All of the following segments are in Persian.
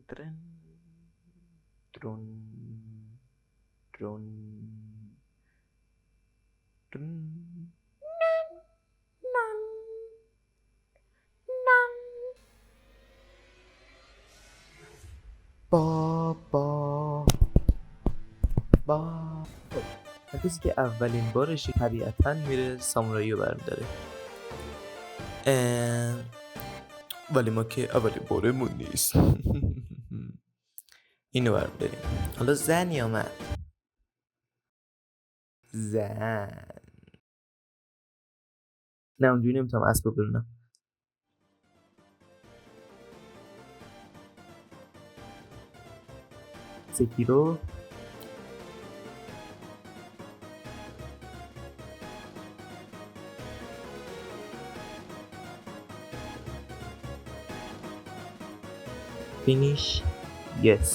Trun, trun, trun, trun. با کسی که اولین بارش طبیعتاً میره سامورایی رو برمیداره. ولی ما که اولین بارمون نیست. اینو برمیداریم. حالا زن یا مرد؟ زن. نه اونجوری نمیتونم اسبو برونم. سکیرو. Finish. Yes.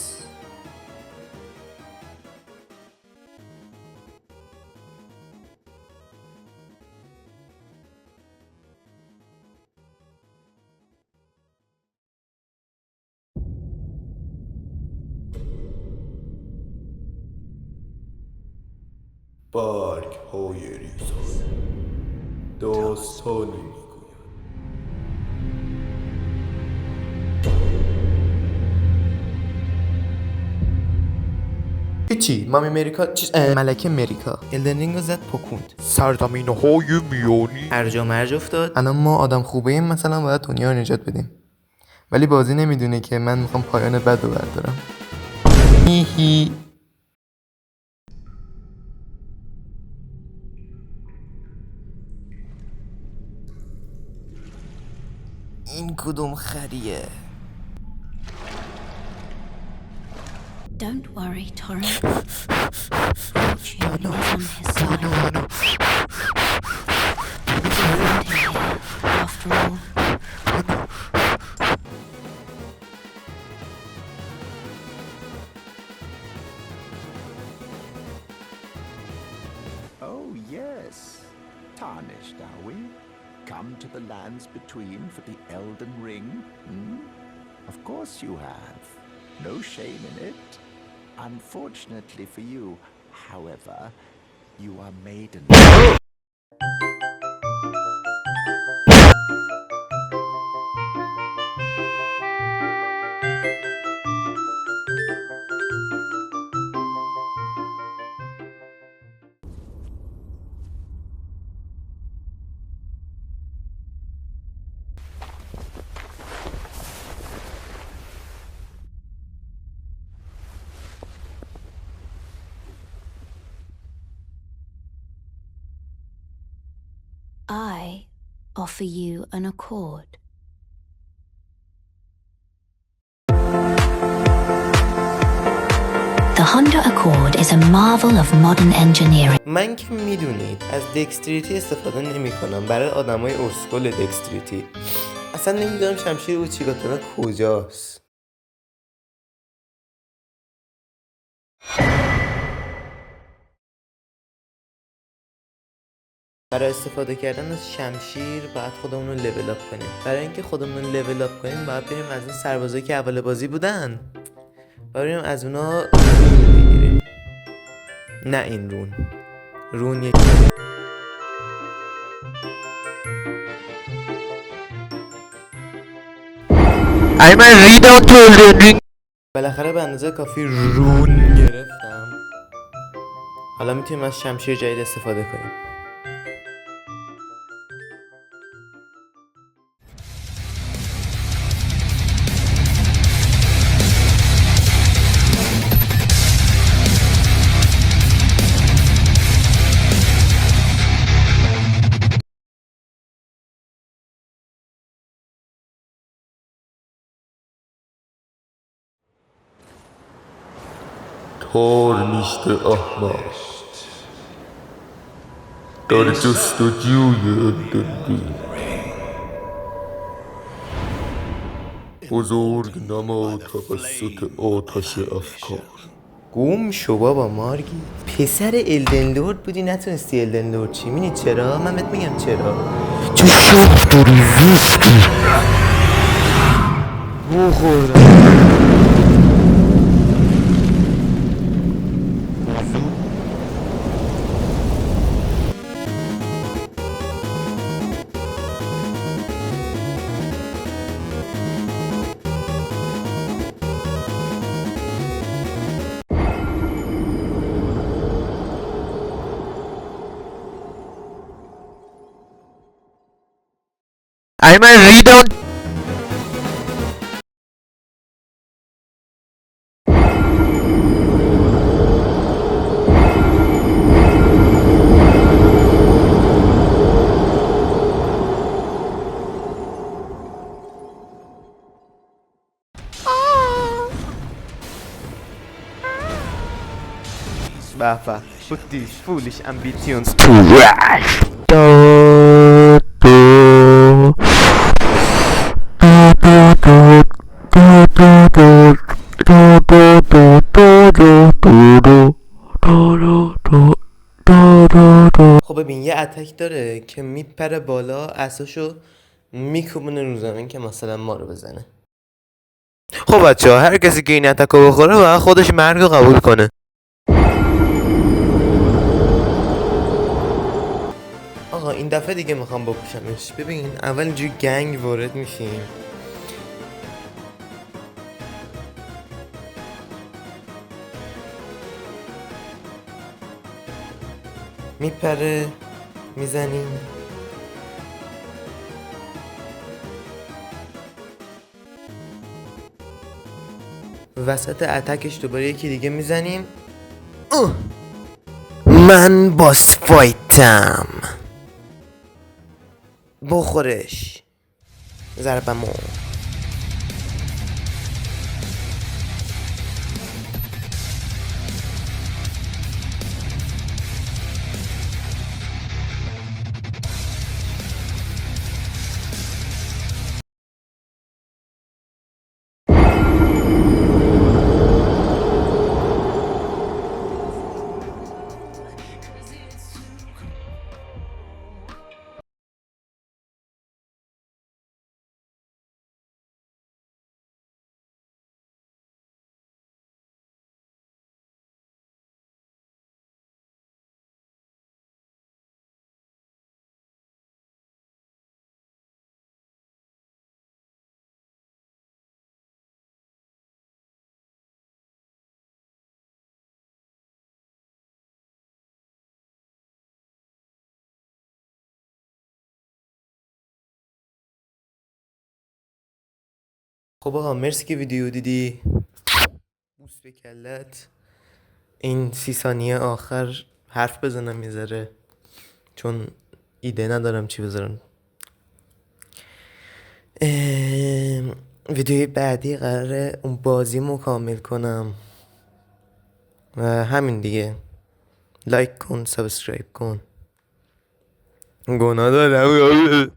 برگ های ریزان داستانی میگوید. هیچی مامی امریکا ملکه امریکا الدنینگو زد پکوند سرزمین های میانی هرجا مرج افتاد. الان ما آدم خوبه ایم مثلا باید دنیا رو نجات بدیم، ولی بازی نمیدونه که من میخوام پایان بد رو بردارم. هی هی. این کدوم خریه؟ Don't worry, Torrent. Fortune is on his side. He's around here, after all. Oh yes, tarnished are we? Come to the lands between for the Elden Ring? Of course you have. No shame in it. Unfortunately for you, however, you are maiden. I offer you an accord. The Honda Accord is a marvel of modern engineering. من که میدونید از دکستریتی استفاده نمی کنم برای آدمای اسکول دکستریتی. اصلا نمیدونم شمشیر اوچیگاتانا کجاست. برای استفاده کردن از شمشیر باید خودمون رو لول اپ کنیم. برای اینکه خودمون رو لول اپ کنیم باید بریم از این سربازایی که اول بازی بودن، بریم از اونا رون بگیریم. نه این رون یکی. من ریدم تو الدن. بالاخره به اندازه کافی رون گرفتم. حالا میتونیم از شمشیر جدید استفاده کنیم. تارنیشت احمق در جستجوی الدن. بزرگ نما توسط آتش افکار. گم شو بابا مارگی، پسر الدن لورد بودی نتونستی الدن لورد چی؟ می‌بینی چرا؟ من بهت میگم چرا. تو شوخ داری زفتی. بخورم. I'm a reader. Baffa, put these foolish ambitions to rest. خب ببین یه اتک داره که میپره بالا اساشو میکوبونه رو زمین که مثلا ما رو بزنه. خب بچه ها هر کسی که این اتک رو بخوره باید خودش مرگ رو قبول کنه. آقا این دفعه دیگه میخوام بکشمش. ببین اول اینجوری گنگ وارد میشیم، میپره میزنیم، وسط اتکش دوباره یکی دیگه میزنیم. من باس فایتم، بخورش ضربمو. خب آقا مرسی که ویدیو دیدی. بوس به کلت. این 30 ثانیه آخر حرف بزنم میذاره چون ایده ندارم چی بذارم. ویدیوی بعدی قراره اون بازیمو کامل کنم و همین دیگه. لایک کن، سابسکرایب کن. گناه دارم.